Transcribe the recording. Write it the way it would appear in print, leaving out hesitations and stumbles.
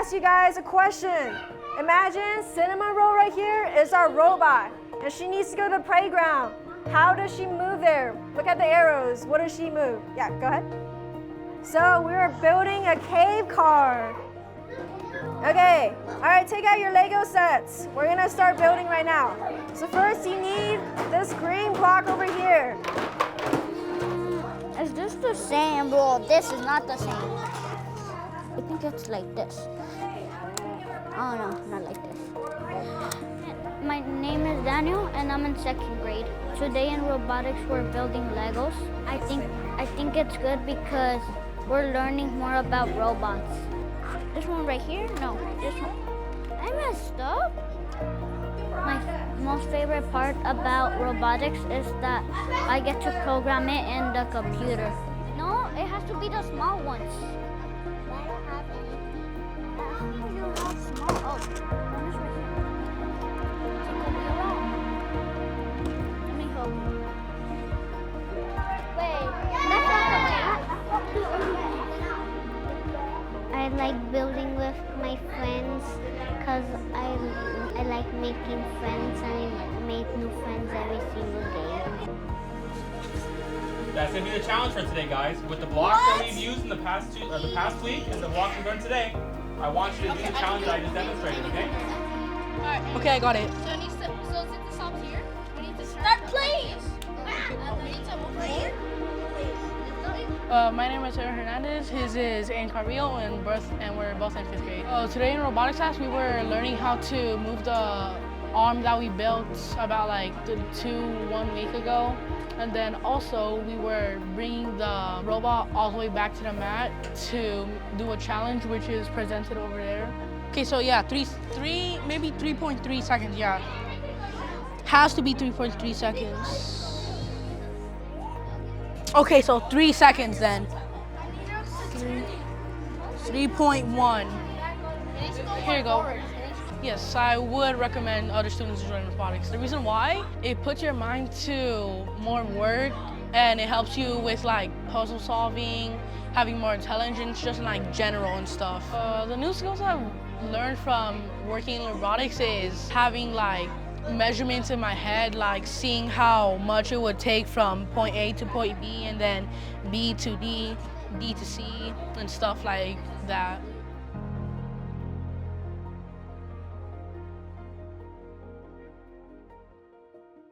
ask you guys a question. Imagine Cinnamon Roll right here is our robot, and she needs to go to the playground. How does she move there? Look at the arrows. What does she move? Yeah, go ahead. So we're building a cave car. Okay, all right, take out your Lego sets. We're gonna start building right now. So first you need this green block over here. Is this the same? Well, this is not the same. I think it's like this. Oh no, not like this. My name is Daniel and I'm in 2nd grade. Today in robotics we're building Legos. I think it's good because we're learning more about robots. This one right here? No, this one. I messed up. My most favorite part about robotics is that I get to program it in the computer. No, it has to be the small ones. I don't have any. You have small. Oh, this right here. Take a wheel out. Let me help you. Wait, that's not the way. I like building with my friends because I like making friends and I make new friends every single day. That's gonna be the challenge for today, guys. With the blocks that we've used in the past week and the blocks we've learned today, I want you to do the challenge that I just demonstrated, okay? Alright. Okay, I got it. So since it stops here, we need to start playing. We need to move right here. My name is Aaron Hernandez. His is Ann Carrillo, and we're both in 5th grade. Today in robotics class, we were learning how to move the arm that we built about like 1 week ago. And then also we were bringing the robot all the way back to the mat to do a challenge, which is presented over there. Okay, so yeah, maybe 3.3 seconds, yeah. Has to be 3.3 seconds. Okay, so 3 seconds then. 3.1. Here you go. Yes, I would recommend other students to join robotics. The reason why, it puts your mind to more work and it helps you with like puzzle solving, having more intelligence, just in like general and stuff. The new skills I've learned from working in robotics is having like measurements in my head, like seeing how much it would take from point A to point B and then B to D, D to C and stuff like that.